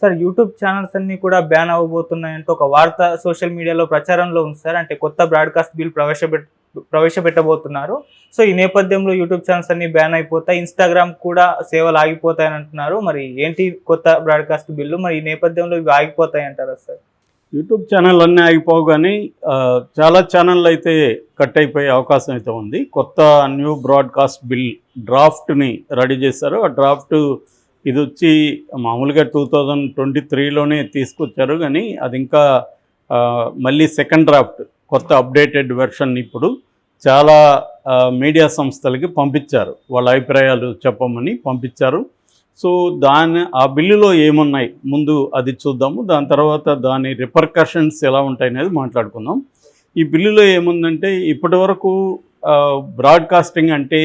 Sir YouTube channels అన్నీ కూడా ban అవ్వబోతున్నాయంటూ ఒక వార్త సోషల్ మీడియాలో ప్రచారంలో ఉంది సార్. అంటే కొత్త బ్రాడ్‌కాస్ట్ బిల్ ప్రవేశపెట్టబోతున్నారు. సో, ఈ నేపథ్యంలో యూట్యూబ్ ఛానల్స్ అన్నీ బ్యాన్ అయిపోతాయి. ఇన్‌స్టాగ్రామ్ కూడా సేవలు ఆగిపోతాయని అంటున్నారు. మరి ఏంటి కొత్త బ్రాడ్‌కాస్ట్ బిల్లు? మరి ఈ నేపథ్యంలో ఇవి ఆగిపోతాయంటారా సార్? యూట్యూబ్ ఛానల్ అన్నీ ఆగిపోవు కానీ చాలా ఛానళ్ళు అయితే కట్ అయిపోయే అవకాశం అయితే ఉంది. కొత్త న్యూ బ్రాడ్‌కాస్ట్ బిల్ డ్రాఫ్ట్‌ని రెడీ చేశారు. ఆ డ్రాఫ్ట్ ఇది వచ్చి మామూలుగా 2023లోనే తీసుకొచ్చారు కానీ అది ఇంకా మళ్ళీ సెకండ్ డ్రాఫ్ట్ కొత్త అప్డేటెడ్ వెర్షన్ ఇప్పుడు చాలా మీడియా సంస్థలకి పంపించారు. వాళ్ళ అభిప్రాయాలు చెప్పమని పంపించారు. సో ఆ బిల్లులో ఏమున్నాయి ముందు అది చూద్దాము. దాని తర్వాత దాని రిపర్కషన్స్ ఎలా ఉంటాయి అనేది మాట్లాడుకుందాం. ఈ బిల్లులో ఏముందంటే ఇప్పటి వరకు బ్రాడ్కాస్టింగ్ అంటే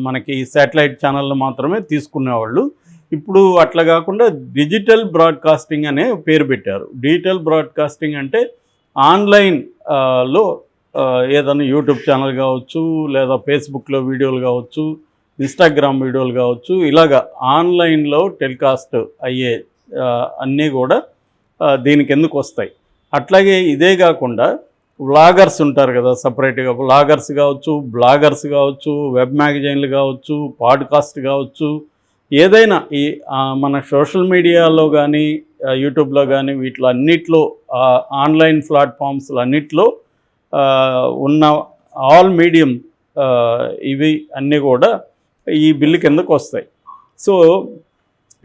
మనకి శాటిలైట్ ఛానళ్ళు మాత్రమే తీసుకునేవాళ్ళు. ఇప్పుడు అట్లా కాకుండా డిజిటల్ బ్రాడ్కాస్టింగ్ అనే పేరు పెట్టారు. డిజిటల్ బ్రాడ్కాస్టింగ్ అంటే ఆన్లైన్లో ఏదైనా యూట్యూబ్ ఛానల్ కావచ్చు, లేదా ఫేస్బుక్లో వీడియోలు కావచ్చు, ఇన్స్టాగ్రామ్ వీడియోలు కావచ్చు, ఇలాగా ఆన్లైన్లో టెలికాస్ట్ అయ్యే అన్నీ కూడా దీనికి ఎందుకు వస్తాయి. అట్లాగే ఇదే కాకుండా వ్లాగర్స్ ఉంటారు కదా, సపరేట్గా వ్లాగర్స్ కావచ్చు, బ్లాగర్స్ కావచ్చు, వెబ్ మ్యాగజైన్లు కావచ్చు, పాడ్కాస్ట్ కావచ్చు, ఏదైనా ఈ మన సోషల్ మీడియాలో కానీ యూట్యూబ్లో కానీ వీటిలో అన్నిట్లో ఆన్లైన్ ప్లాట్ఫామ్స్లో అన్నిట్లో ఉన్న ఆల్ మీడియం ఇవి అన్నీ కూడా ఈ బిల్లు కిందకు వస్తాయి. సో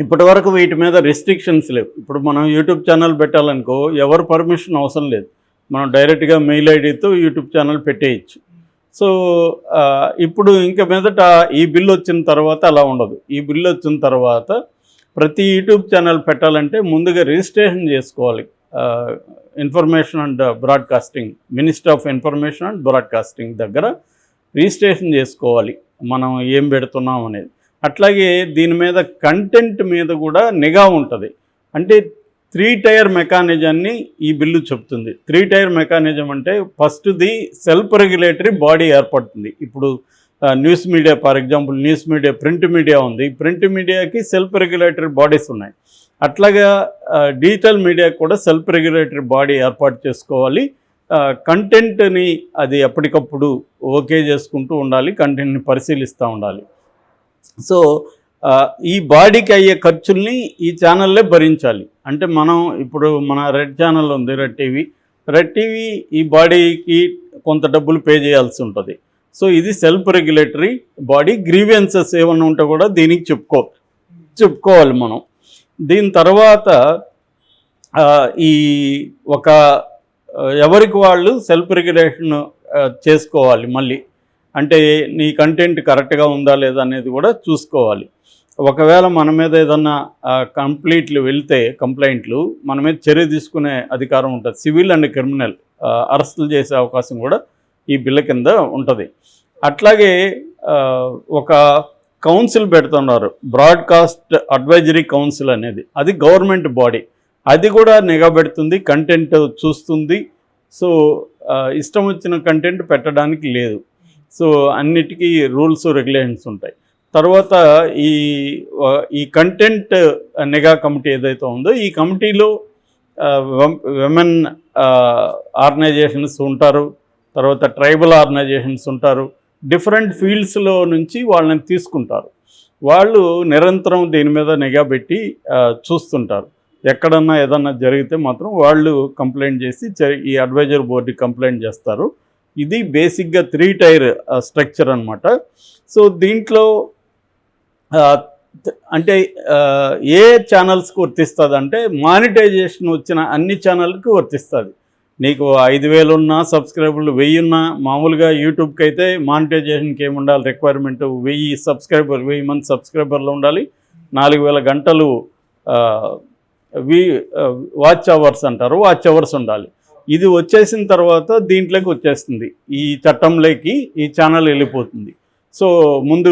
ఇప్పటి వరకు వీటి మీద రెస్ట్రిక్షన్స్ లేవు. ఇప్పుడు మనం యూట్యూబ్ ఛానల్ పెట్టాలనుకో ఎవరు పర్మిషన్ అవసరం లేదు. మనం డైరెక్ట్గా మెయిల్ ఐడితో యూట్యూబ్ ఛానల్ పెట్టేయచ్చు. సో ఇప్పుడు ఇంక మీదట ఈ బిల్లు వచ్చిన తర్వాత అలా ఉండదు. ఈ బిల్లు వచ్చిన తర్వాత ప్రతి యూట్యూబ్ ఛానల్ పెట్టాలంటే ముందుగా రిజిస్ట్రేషన్ చేసుకోవాలి. Information and broadcasting ministry of information and broadcasting దగ్గర రిజిస్ట్రేషన్ చేసుకోవాలి మనం ఏం పెడుతున్నాం అనేది. అట్లాగే దీని మీద కంటెంట్ మీద కూడా నిఘా ఉంటుంది. అంటే 3 టైర్ మెకానిజాన్ని ఈ బిల్లు చెప్తుంది. 3 టైర్ మెకానిజం అంటే ఫస్ట్ది సెల్ఫ్ రెగ్యులేటరీ బాడీ ఏర్పడుతుంది. ఇప్పుడు news media for example news media print media ఉంది. ప్రింట్ మీడియాకి సెల్ఫ్ రెగ్యులేటరీ బాడీస్ ఉన్నాయి. అట్లాగా డిజిటల్ మీడియాకి కూడా సెల్ఫ్ రెగ్యులేటరీ బాడీ ఏర్పాటు చేసుకోవాలి. కంటెంట్ని అది ఎప్పటికప్పుడు ఓకే చేసుకుంటూ ఉండాలి, కంటెంట్ని పరిశీలిస్తూ ఉండాలి. సో ఈ బాడీకి అయ్యే ఖర్చుల్ని ఈ ఛానల్లే భరించాలి. అంటే మనం ఇప్పుడు మన రెడ్ ఛానల్ ఉంది, రెడ్ టీవీ ఈ బాడీకి కొంత డబ్బులు పే చేయాల్సి ఉంటుంది. సో ఇది సెల్ఫ్ రెగ్యులేటరీ బాడీ. గ్రీవెన్సెస్ ఏమన్నా ఉంటే కూడా దీనికి చెప్పుకోవాలి మనం. దీని తర్వాత ఈ ఒక ఎవరికి వాళ్ళు సెల్ఫ్ రెగ్యులేషన్ చేసుకోవాలి. మళ్ళీ అంటే నీ కంటెంట్ కరెక్ట్గా ఉందా లేదా అనేది కూడా చూసుకోవాలి. ఒకవేళ మన మీద ఏదన్నా కంప్లైంట్లు వెళ్తే కంప్లైంట్లు మన మీద చర్య తీసుకునే అధికారం ఉంటుంది. సివిల్ అండ్ క్రిమినల్ అరెస్టులు చేసే అవకాశం కూడా ఈ బిల్ల కింద ఉంటుంది. అట్లాగే ఒక కౌన్సిల్ పెడుతున్నారు, బ్రాడ్కాస్ట్ అడ్వైజరీ కౌన్సిల్ అనేది. అది గవర్నమెంట్ బాడీ. అది కూడా నిఘా పెడుతుంది, కంటెంట్ చూస్తుంది. సో ఇష్టం వచ్చిన కంటెంట్ పెట్టడానికి లేదు. సో అన్నిటికీ రూల్స్ రెగ్యులేషన్స్ ఉంటాయి. తర్వాత ఈ కంటెంట్ నిఘా కమిటీ ఏదైతే ఉందో ఈ కమిటీలో విమెన్ ఆర్గనైజేషన్స్ ఉంటారు, తర్వాత ట్రైబల్ ఆర్గనైజేషన్స్ ఉంటారు. డిఫరెంట్ ఫీల్డ్స్లో నుంచి వాళ్ళని తీసుకుంటారు. వాళ్ళు నిరంతరం దీని మీద నిఘా పెట్టి చూస్తుంటారు. ఎక్కడన్నా ఏదన్నా జరిగితే మాత్రం వాళ్ళు కంప్లైంట్ చేసి ఈ అడ్వైజర్ బోర్డుకి కంప్లైంట్ చేస్తారు. ఇది బేసిక్గా 3 టైర్ స్ట్రక్చర్ అనమాట. సో దీంట్లో అంటే ఏ ఛానల్స్కి వర్తిస్తుంది అంటే మానిటైజేషన్ వచ్చిన అన్ని ఛానల్కి వర్తిస్తుంది. నీకు 5,000 ఉన్నా, సబ్స్క్రైబర్లు 1000 ఉన్నా, మామూలుగా యూట్యూబ్కి అయితే మానిటైజేషన్కి ఏముండాలి రిక్వైర్మెంట్ 1000 మంది సబ్స్క్రైబర్లు ఉండాలి, 4,000 గంటలు వాచ్ అవర్స్ అంటారు, వాచ్ అవర్స్ ఉండాలి. ఇది వచ్చేసిన తర్వాత దీంట్లోకి వచ్చేస్తుంది, ఈ చట్టంలోకి ఈ ఛానల్ వెళ్ళిపోతుంది. సో ముందు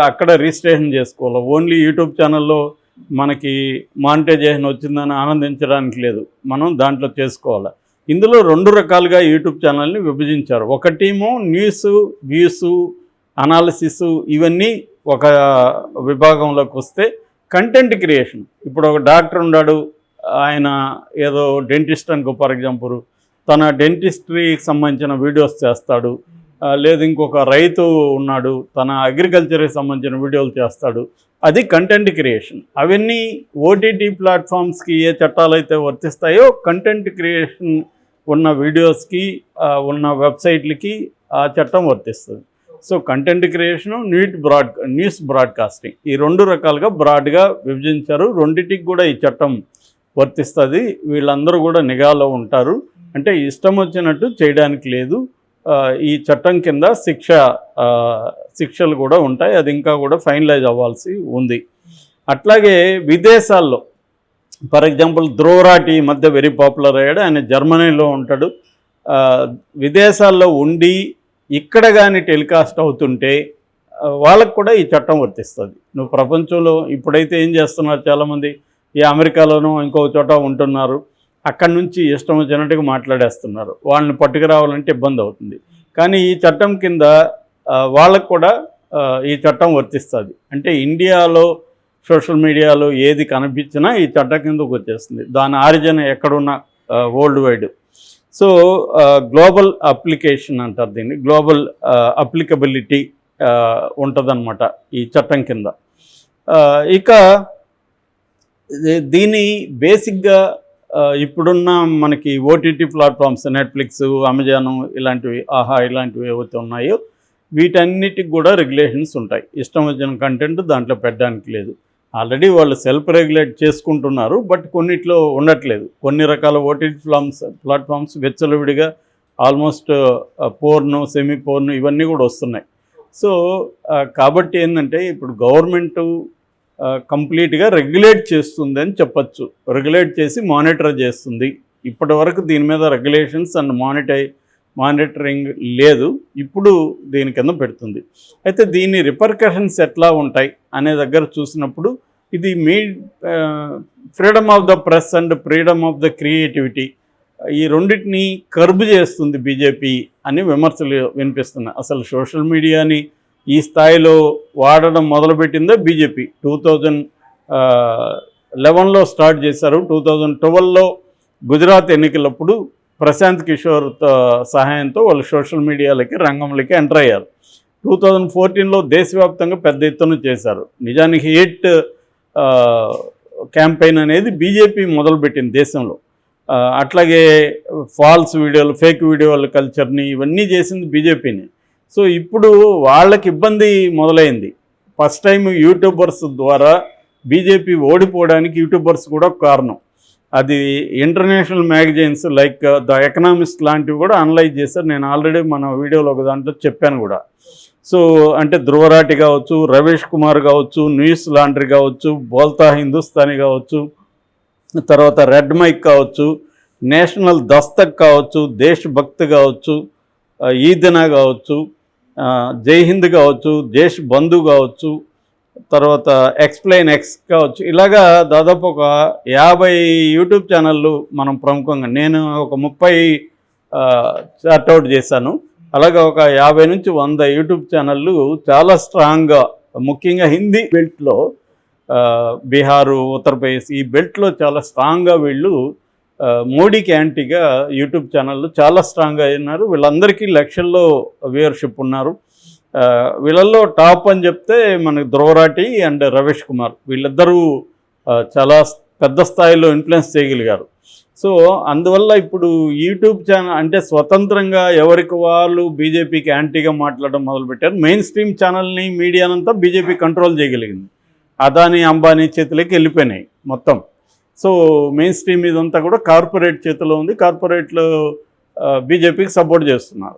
అక్కడ రిజిస్ట్రేషన్ చేసుకోవాలి. ఓన్లీ యూట్యూబ్ ఛానల్లో మనకి మానిటైజేషన్ వచ్చిందని ఆనందించడానికి లేదు, మనం దాంట్లో చేసుకోవాలి. ఇందులో 2 రకాలుగా యూట్యూబ్ ఛానల్ని విభజించారు. ఒకటేమో న్యూస్, వ్యూస్, అనాలిసిస్ ఇవన్నీ ఒక విభాగంలోకి వస్తే, కంటెంట్ క్రియేషన్. ఇప్పుడు ఒక డాక్టర్ ఉన్నాడు, ఆయన ఏదో డెంటిస్ట్ అనుకో ఫర్ ఎగ్జాంపుల్, తన డెంటిస్ట్రీకి సంబంధించిన వీడియోస్ చేస్తాడు. లేదు ఇంకొక రైతు ఉన్నాడు, తన అగ్రికల్చర్కి సంబంధించిన వీడియోలు చేస్తాడు. అది కంటెంట్ క్రియేషన్. అవన్నీ ఓటీటీ ప్లాట్ఫామ్స్కి ఏ చట్టాలు అయితే వర్తిస్తాయో కంటెంట్ క్రియేషన్ ఉన్న వీడియోస్కి ఉన్న వెబ్సైట్లకి ఆ చట్టం వర్తిస్తుంది. So content creation, news broadcasting, ఈ 2 రకాలుగా బ్రాడ్గా విభజించారు. రెండిటికి కూడా ఈ చట్టం వర్తిస్తుంది. వీళ్ళందరూ కూడా నిఘాలో ఉంటారు. అంటే ఇష్టం వచ్చినట్టు చేయడానికి లేదు. ఈ చట్టం కింద శిక్షలు కూడా ఉంటాయి. అది ఇంకా కూడా ఫైనలైజ్ అవ్వాల్సి ఉంది. అట్లాగే విదేశాల్లో ఫర్ ఎగ్జాంపుల్ ధ్రువరాటి ఈ మధ్య వెరీ పాపులర్ అయ్యాడు. ఆయన జర్మనీలో ఉంటాడు. విదేశాల్లో ఉండి ఇక్కడ కానీ టెలికాస్ట్ అవుతుంటే వాళ్ళకు కూడా ఈ చట్టం వర్తిస్తుంది. నువ్వు ప్రపంచంలో ఇప్పుడైతే ఏం చేస్తున్నారు, చాలామంది ఈ అమెరికాలోనూ ఇంకో చోట ఉంటున్నారు, అక్కడి నుంచి ఇష్టం వచ్చినట్టుగా మాట్లాడేస్తున్నారు. వాళ్ళని పట్టుకురావాలంటే ఇబ్బంది అవుతుంది. కానీ ఈ చట్టం కింద వాళ్ళకు కూడా ఈ చట్టం వర్తిస్తుంది. అంటే ఇండియాలో సోషల్ మీడియాలో ఏది కనిపించినా ఈ చట్టం కిందకు వచ్చేస్తుంది. దాని ఆరిజిన్ ఎక్కడున్నా world wide. So global application అంటారు దీన్ని, గ్లోబల్ అప్లికబిలిటీ ఉంటుందన్నమాట ఈ చట్టం కింద. ఇక దీని బేసిక్గా ఇప్పుడున్న మనకి ఓటీటీ ప్లాట్ఫామ్స్, నెట్ఫ్లిక్స్, అమెజాన్ ఇలాంటివి, ఆహా ఇలాంటివి ఏవైతే ఉన్నాయో వీటన్నిటికి కూడా రెగ్యులేషన్స్ ఉంటాయి. ఇష్టం వచ్చిన కంటెంట్ దాంట్లో పెట్టడానికి లేదు. ఆల్రెడీ వాళ్ళు సెల్ఫ్ రెగ్యులేట్ చేసుకుంటున్నారు, బట్ కొన్నిట్లో ఉండట్లేదు. కొన్ని రకాల ఓటీటీ ప్లాట్ఫామ్స్ వెచ్చలవిడిగా ఆల్మోస్ట్ పోర్ను, సెమీ పోర్ను ఇవన్నీ కూడా వస్తున్నాయి. సో కాబట్టి ఏంటంటే ఇప్పుడు గవర్నమెంటు కంప్లీట్గా రెగ్యులేట్ చేస్తుంది అని చెప్పచ్చు. రెగ్యులేట్ చేసి మానిటర్ చేస్తుంది. ఇప్పటి వరకు దీని మీద రెగ్యులేషన్స్ అండ్ మానిటరింగ్ లేదు. ఇప్పుడు దీని కింద పెడుతుంది. అయితే దీని రిపర్కషన్స్ ఎట్లా ఉంటాయి అనే దగ్గర చూసినప్పుడు ఇది freedom of the press and freedom of the creativity, ఈ రెండింటిని కర్బ్ చేస్తుంది బీజేపీ అని విమర్శలు వినిపిస్తున్నాయి. అసలు సోషల్ మీడియాని ఈ స్థాయిలో వాడడం మొదలుపెట్టిందే బీజేపీ. 2011లో స్టార్ట్ చేశారు. 2012లో గుజరాత్ ఎన్నికలప్పుడు ప్రశాంత్ కిషోర్ సహాయంతో వాళ్ళు సోషల్ మీడియాలకి రంగంలోకి ఎంటర్ అయ్యారు. 2014లో దేశవ్యాప్తంగా పెద్ద ఎత్తున చేశారు. నిజానికి హేట్ క్యాంపెయిన్ అనేది బీజేపీ మొదలుపెట్టింది దేశంలో. అట్లాగే ఫాల్స్ వీడియోలు, ఫేక్ వీడియోల కల్చర్ని ఇవన్నీ చేసింది బీజేపీని. సో ఇప్పుడు వాళ్ళకి ఇబ్బంది మొదలైంది. ఫస్ట్ టైం యూట్యూబర్స్ ద్వారా బీజేపీ ఓడిపోవడానికి యూట్యూబర్స్ కూడా కారణం. అది international magazines like the economist లాంటివి కూడా అనలైజ్ చేశారు. నేను ఆల్రెడీ మన వీడియోలో ఒక దాంట్లో చెప్పాను కూడా. సో అంటే ధ్రువరాటి కావచ్చు, రవేష్ కుమార్ కావచ్చు, న్యూస్ లాండ్రీ కావచ్చు, బోల్తా హిందుస్థానీ కావచ్చు, తర్వాత రెడ్ మైక్ కావచ్చు, నేషనల్ దస్తక్ కావచ్చు, దేశ్ భక్త్ కావచ్చు, ఈదనా కావచ్చు, జై హింద్ కావచ్చు, దేశ్ బంధు కావచ్చు, తర్వాత ఎక్స్ప్లెయిన్ ఎక్స్ కావచ్చు, ఇలాగా దాదాపు ఒక 50 యూట్యూబ్ ఛానళ్ళు మనం ప్రముఖంగా, నేను ఒక 30 చార్ట్అవుట్ చేశాను. అలాగే ఒక 50 నుంచి 100 యూట్యూబ్ ఛానళ్ళు చాలా స్ట్రాంగ్గా, ముఖ్యంగా హిందీ బెల్ట్లో, బీహారు, ఉత్తరప్రదేశ్ ఈ బెల్ట్లో చాలా స్ట్రాంగ్గా వీళ్ళు మోడీకి యాంటీగా యూట్యూబ్ ఛానళ్ళు చాలా స్ట్రాంగ్గా అయినారు. వీళ్ళందరికీ లక్షల్లో వ్యూయర్షిప్ ఉన్నారు. వీళ్ళల్లో టాప్ అని చెప్తే మనకు ధ్రువరాటి అండ్ రవేష్ కుమార్, వీళ్ళిద్దరూ చాలా పెద్ద స్థాయిలో ఇన్ఫ్లుయెన్స్ చేయగలిగారు. సో అందువల్ల ఇప్పుడు యూట్యూబ్ ఛానల్ అంటే స్వతంత్రంగా ఎవరికి వాళ్ళు బీజేపీకి యాంటీగా మాట్లాడడం మొదలుపెట్టారు. మెయిన్ స్ట్రీమ్ ఛానల్ని, మీడియానంతా బీజేపీ కంట్రోల్ చేయగలిగింది. అదానీ, అంబానీ చేతులకి వెళ్ళిపోయినాయి మొత్తం. సో మెయిన్ స్ట్రీమ్ ఇదంతా కూడా కార్పొరేట్ చేతిలో ఉంది. కార్పొరేట్లు బీజేపీకి సపోర్ట్ చేస్తున్నారు.